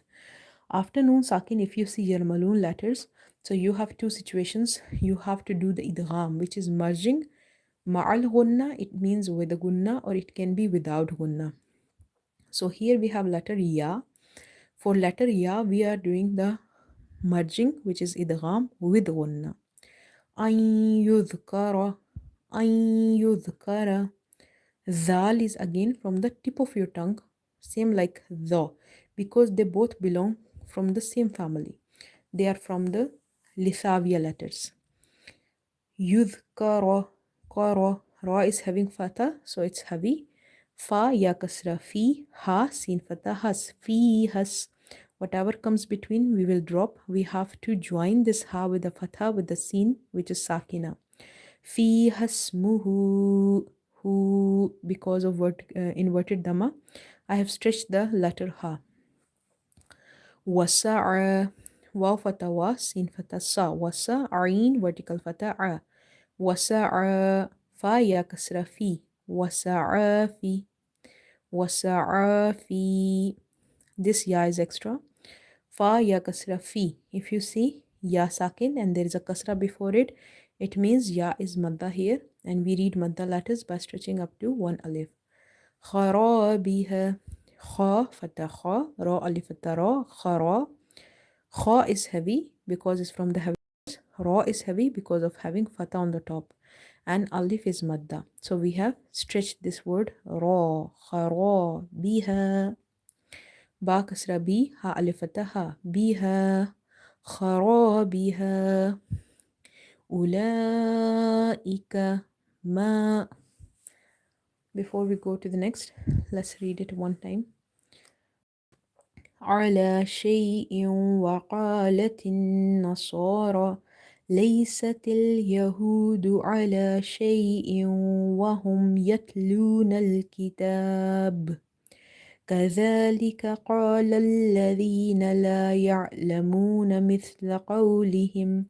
After noon sakin, if you see your maloon letters, so you have two situations. You have to do the idgham, which is merging. Ma'al gunna, it means with a gunna, or it can be without gunna. So here we have letter ya. For letter ya, we are doing the merging, which is idgham with gunna. An yudhkara, an yudhkara. Zal is again from the tip of your tongue, same like the, because they both belong from the same family. They are from the Lithavia letters. Yudhkara, kara, ra is having fatha, so it's heavy. Fa, ya kasra, fi, ha, sin fatha, has, fi, has. Whatever comes between, we will drop. We have to join this ha with the fatha with the sin, which is sakina. Fi hasmuhu, who, because of inverted dhamma, I have stretched the letter ha. Wasa'a, waw fatha wa, sin fatha sa. Wasa'ain, vertical fatha a. Wasa'a, fa ya kasra fi. Wasa'a fi. Wasa'a fi. This ya is extra. Fa ya kasra fi. If you see ya sakin and there is a kasra before it, it means ya is madda here, and we read madda letters by stretching up to one alif. Kharabiha. Kha fatha kha, ra alif fatha ra, khara. Kha is heavy because it's from the heavy. Ra is heavy because of having fatha on the top, and alif is madda. So we have stretched this word ra, khara biha. Ba kasra bi, ha alif fatha ha, biha. خرابها أولئك ما. Before we go to the next, let's read it one time. على شيء وقالت النصارى ليست اليهود على شيء وهم يتلون الكتاب كذلك قال الذين لا يعلمون مثل قولهم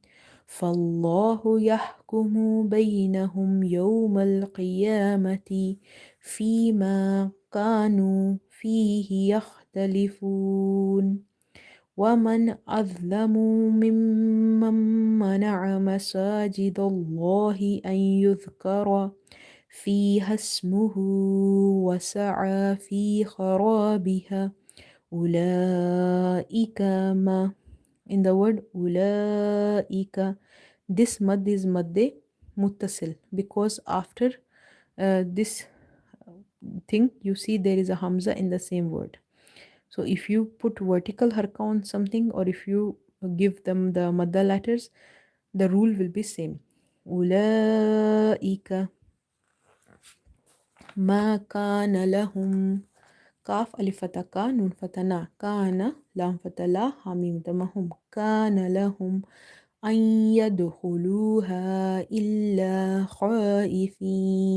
فالله يحكم بينهم يوم القيامة فيما كانوا فيه يختلفون ومن أظلم ممن منع مساجد الله أن يذكر فيها اسمه وسعى في خرابها أولئك ما. In the word أولئك, this mad is madde muttasil, because after this thing you see there is a hamza in the same word. So if you put vertical harka on something, or if you give them the madda letters, the rule will be same. أولئك ما كان لهم Kaf alif fatha ka, nun fatha na. Kana, lam fatha la, hamim damahum. Kana lahum an yadkhuluha illa khaifin.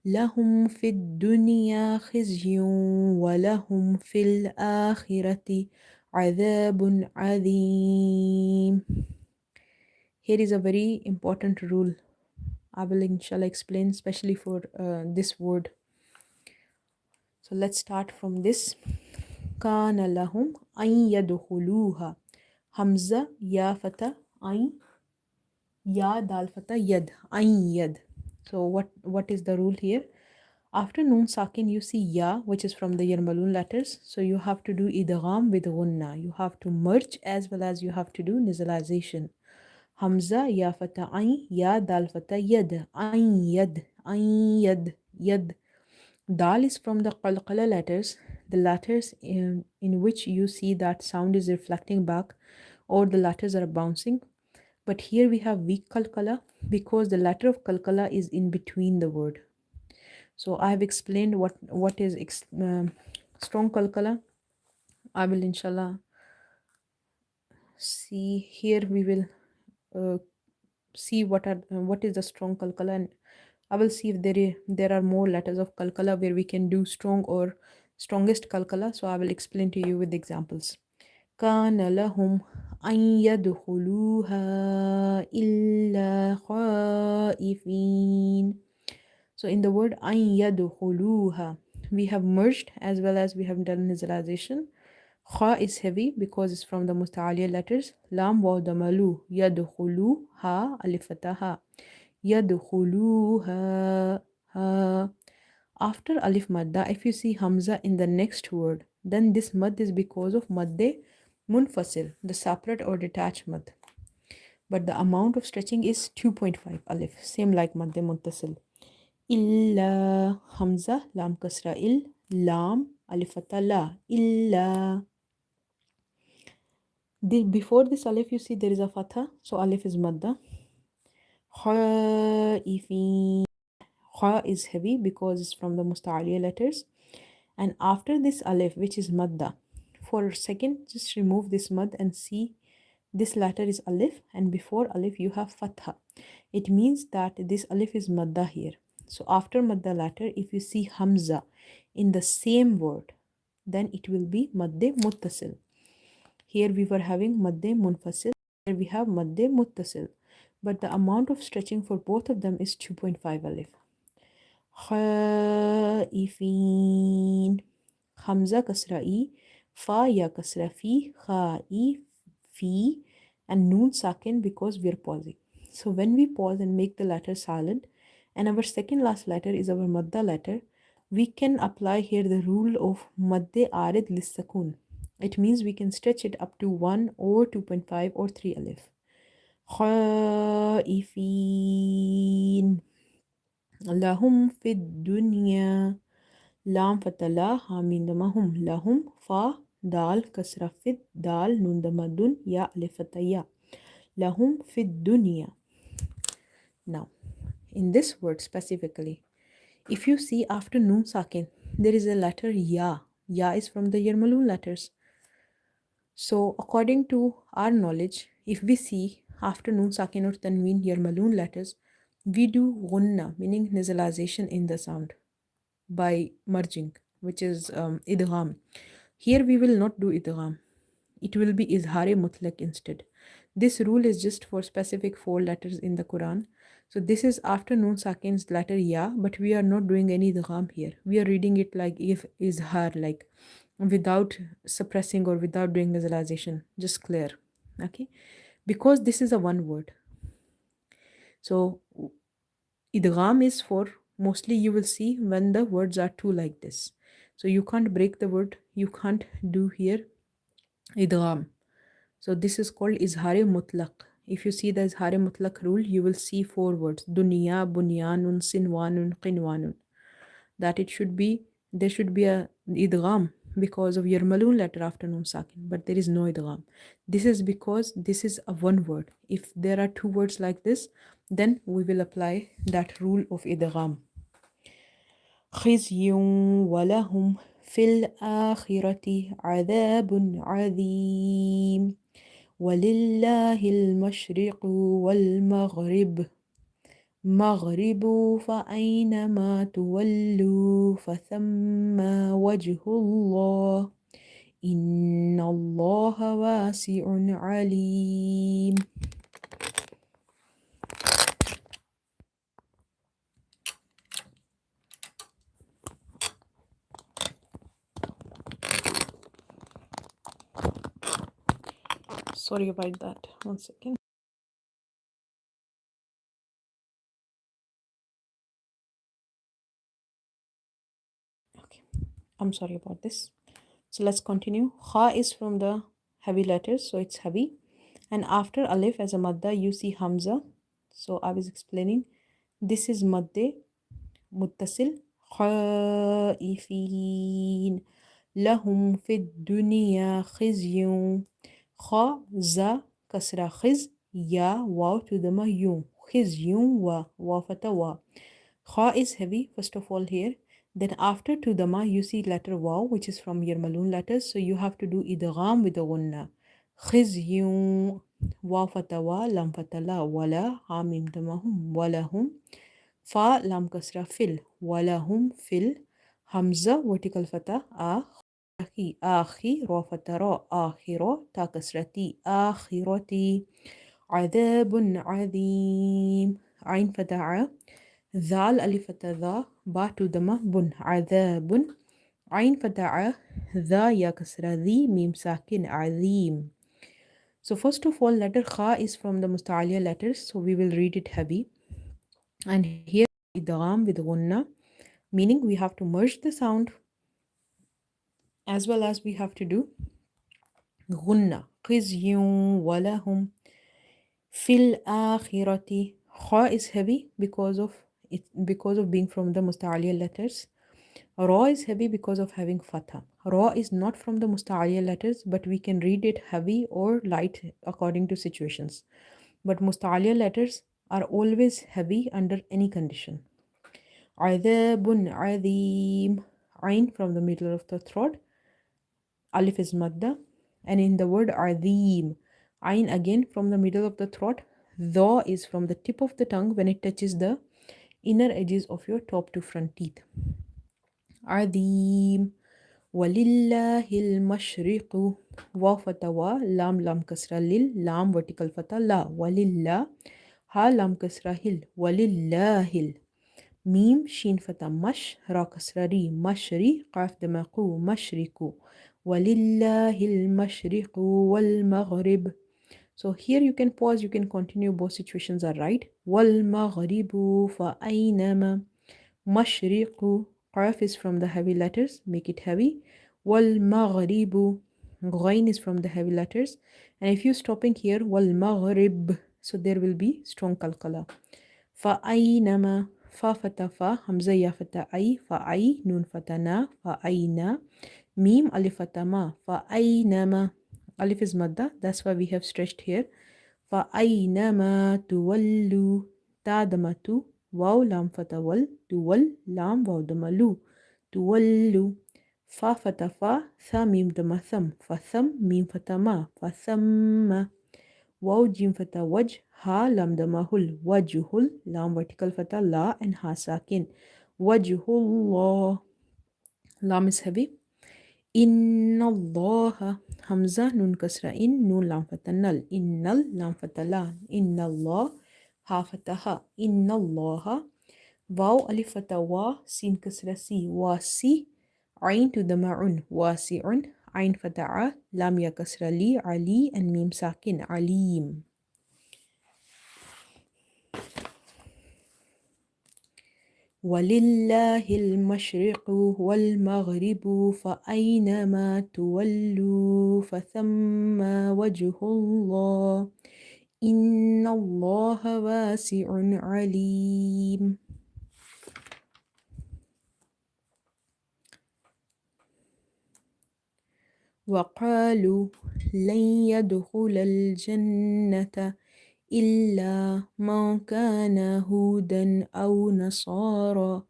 لهم في الدنيا خزي ولهم في الآخرة عذاب عظيم. Here is a very important rule. I will inshallah explain especially for this word. So let's start from this. كان لهم أن يدخلوها. Hamza, ya fata, ain, ya dal fata, yad, ain yad. So what is the rule here? After noon sakin, you see ya, which is from the yarmalun letters. So you have to do idgham with gunna. You have to merge as well as you have to do nasalization. Hamza, ya fata ain, ya dal fata yad, ain yad, ain yad, yad. Dal is from the qalqala letters, the letters in which you see that sound is reflecting back or the letters are bouncing. But here we have weak qalqala because the letter of qalqala is in between the word. So I have explained what is strong qalqala. I will inshallah see here. We will see what is the strong qalqala, and I will see if there are more letters of qalqala where we can do strong or strongest qalqala. So I will explain to you with examples. كان لهم أن يدخلوها إلا خائفين. So in the word أن يدخلوها, we have merged as well as we have done nasalization. Kha is heavy because it's from the musta'aliya letters. Lam wa damalu. Yadkhuluha alif fataha. Yadkhuluha ha. After alif madda, if you see hamza in the next word, then this mad is because of madde munfasil, the separate or detached mad. But the amount of stretching is 2.5 alif, same like madde muntasil. Illa hamza, lam kasra il, lam alif fatha la, illa. Before this alif, you see there is a fatha, so alif is madda. Khaifin. Kha is heavy because it's from the musta'aliya letters. And after this alif, which is madda, for a second, just remove this mad and see this letter is alif, and before alif you have fatha. It means that this alif is madda here. So after madda letter, if you see hamza in the same word, then it will be madde muttasil. Here we were having madde munfasil. Here we have madde muttasil. But the amount of stretching for both of them is 2.5 alif. Khaifin. Hamza kasra e, fa ya kasra fi, kha e, fi, and noon sakin because we are pausing. So when we pause and make the letter silent, and our second last letter is our madda letter, we can apply here the rule of madde arid lissakun. It means we can stretch it up to 1 or 2.5 or 3 alif. Khaifin. Lahum fid dunya. Lam fatala hamin damahum. Lahum fa dal kasra fid dal nun damadun ya alif fataya. Lahum fid dunya. Now, in this word specifically, if you see after noon sakin, there is a letter ya. Ya is from the Yarmalun letters. So according to our knowledge, if we see after noon sakin or tanween Yarmalun letters, we do gunna, meaning nasalization in the sound by merging, which is idgham. Here we will not do idgham. It will be izhare mutlaq instead. This rule is just for specific 4 letters in the Quran. So this is after noon sakin's letter ya, but we are not doing any idgham here. We are reading it like if izhar, like without suppressing or without doing nasalization, just clear. Okay, because this is a one word. So idgham is for mostly you will see when the words are two like this. So you can't break the word, you can't do here idgham. So this is called izhare mutlaq. If you see the izhare mutlaq rule, you will see 4 words: dunya, bunyanun, sinwanun, qinwanun. That it should be, there should be a idgham because of yarmalun letter after noon sakin, but there is no idgham. This is because this is a one word. If there are 2 words like this, then we will apply that rule of idgham. خزي ولهم في الآخرة عذاب عظيم ولله المشرق والمغرب مغرب فأينما تولوا فثم وجه الله إن الله واسع عليم. Sorry about that. One second. Okay. I'm sorry about this. So let's continue. Kha is from the heavy letters, so it's heavy. And after alif as a madda, you see hamza. So I was explaining. This is madde muttasil. خائفين لهم في الدنيا خزي خا za kasra khiz ya waw to the ma yum khizyun wa fata wa. Kha is heavy first of all here. Then after to the ma you see letter waw which is from your maloon letters, so you have to do idgham with the gunna. Khizyun wa fata wa lam fata la wala ha mim damahum walahum fa lam kasra fil walahum fil hamza vertical fata a آخي را فترى آخرة تا كسرتي آخرتي عذاب عظيم عين فتاة ذال ألف ذا با تدمى بن عذاب عين فتاة ذا يا كسرة ذي ميم ساكن عظيم. So first of all letter Kha is from the Musta'aliya letters, so we will read it heavy. And here idgham with gunna, meaning we have to merge the sound as well as we have to do غنة خزي ولهم في الآخرة. Kha is heavy because of being from the musta'aliya letters. Ra is heavy because of having fatha. Ra is not from the musta'aliya letters, but we can read it heavy or light according to situations. But musta'aliya letters are always heavy under any condition. عذاب عظيم. Ain from the middle of the throat. Alif is madda. And in the word azim, ain again from the middle of the throat. Dha is from the tip of the tongue when it touches the inner edges of your top to front teeth. Azim. ولله المشرق واو فتى وا لام لام كسرة لل لام vertical فتى لا ولله ها لام كسرة هل ولله ميم شين فتى مش را كسرة ري مشري قاف دماغو مشرق ولله المشرق والمغرب. So here you can pause, you can continue, both situations are right. والمغرب فأينما مشرق قاف is from the heavy letters, make it heavy. والمغرب غين is from the heavy letters, and if you stopping here والمغرب, so there will be strong qalqala. فأينما فا فتى فا همزة يا فتى أي فأي نون فتى نا فأينا ميم ألف فتى ما فأينما ألف is madda, that's why we have stretched here. فأينما تولوا تا دمتو واو لام فتى ول تول لام واو دملو تولوا فا فتى فا ثا ميم دم ثم فثم ميم فتى ما فثم واو جيم فتى وجه ها لام دم هل وجه لام vertical فتى لا and ha sakin وجه الله. لام is heavy. إن الله همزة نون كسرة إن نون لام فتى نل إن لام فتى لا إن الله ها فتى إن الله واو ألف فتى وا سين كسرة سي واسي عين تدمع واسع عين فتى لام يا كسرة لي علي and ميم ساكن عليم. ولله المشرق والمغرب فأينما تولوا فثم وجه الله إن الله واسع عليم. وقالوا لن يدخل الجنة إلا من كان هودا أو نصارى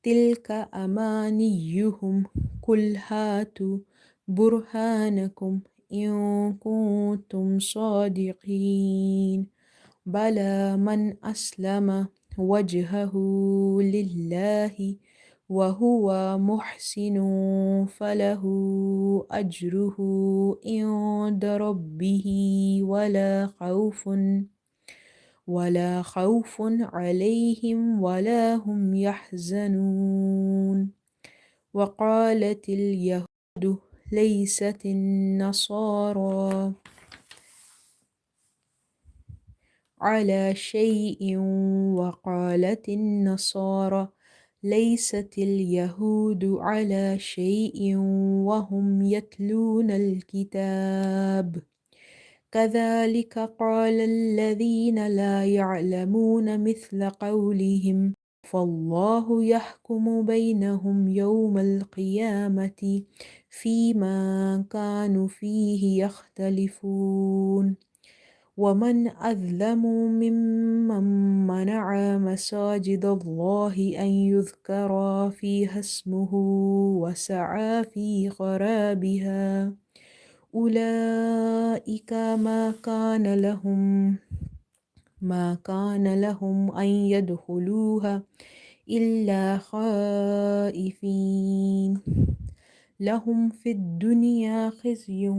تلك أمانيهم قل هاتوا برهانكم إن كنتم صادقين بلى من أسلم وجهه لله وهو محسن فله أجره عند ربه ولا خوف عليهم ولا هم يحزنون وقالت اليهود ليست النصارى على شيء وقالت النصارى ليست اليهود على شيء وهم يتلون الكتاب كذلك قال الذين لا يعلمون مثل قولهم فالله يحكم بينهم يوم القيامة فيما كانوا فيه يختلفون ومن أظلم ممن منع مساجد الله أن يذكر فيها اسمه وسعى في خرابها أولئك ما كان لهم أن يدخلوها إلا خائفين لهم في الدنيا خزي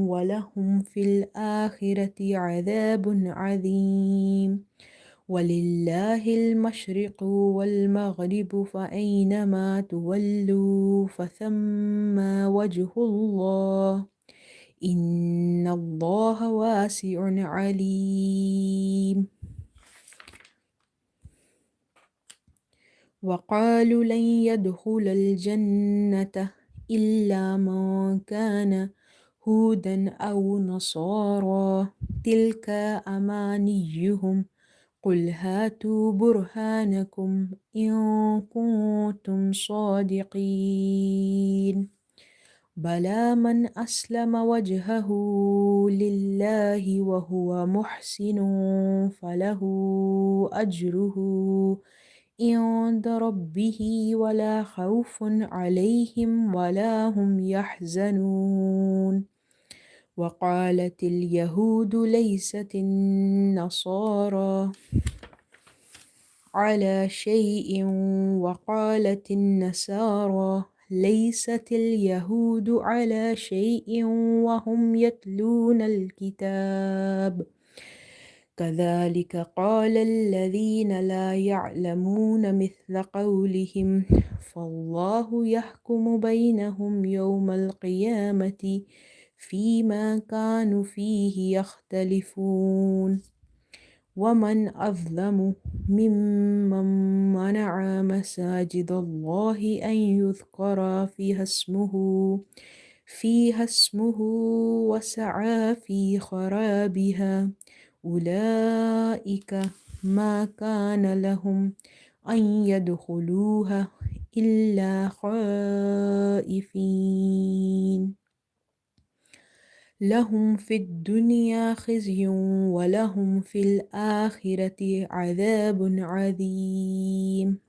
ولهم في الآخرة عذاب عظيم ولله المشرق والمغرب فأينما تولوا فثم وجه الله إن الله واسع عليم وقالوا لن يدخل الجنة إلا من كان هودا أو نصارى تلك أمانيهم قل هاتوا برهانكم إن كنتم صادقين بلى من أسلم وجهه لله وهو محسن فله أجره عند ربه ولا خوف عليهم ولا هم يحزنون وقالت اليهود ليست النصارى على شيء وقالت النصارى ليست اليهود على شيء وهم يتلون الكتاب كذلك قال الذين لا يعلمون مثل قولهم فالله يحكم بينهم يوم القيامة فيما كانوا فيه يختلفون ومن أظلم ممن منع مساجد الله أن يذكر فيها اسمه وسعى في خرابها أولئك ما كان لهم أن يدخلوها إلا خائفين لهم في الدنيا خزي ولهم في الآخرة عذاب عظيم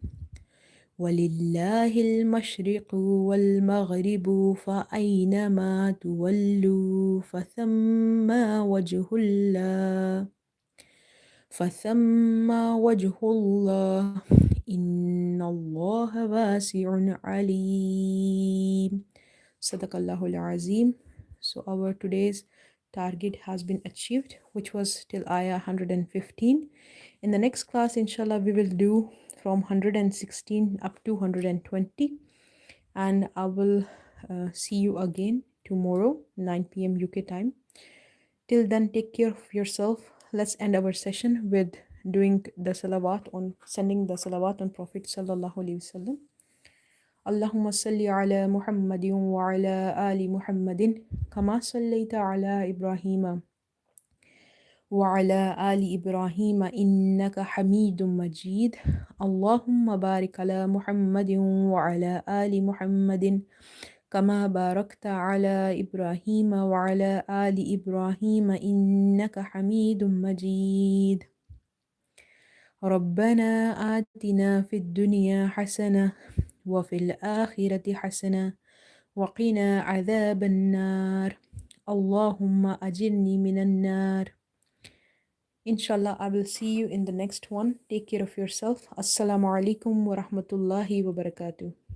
ولله المشرق والمغرب فأينما تولوا فثم وجه الله إن الله واسع عليم صدق الله العظيم. So our today's target has been achieved, which was till ayah 115. In the next class, inshallah, we will do from 116 up to 120. And I will see you again tomorrow, 9 p.m. UK time. Till then, take care of yourself. Let's end our session with doing the sending the salawat on Prophet sallallahu alaihi wasallam. اللهم صل على محمد وعلى آل محمد كما صليت على إبراهيم وعلى آل إبراهيم إنك حميد مجيد اللهم بارك على محمد وعلى آل محمد كما باركت على إبراهيم وعلى آل إبراهيم إنك حميد مجيد ربنا آتنا في الدنيا حسنة وفي الآخرة حسنة وقنا عذاب النار اللهم أجرني من النار. Inshallah, I will see you in the next one. Take care of yourself. Assalamu alaikum wa rahmatullahi wa barakatuh.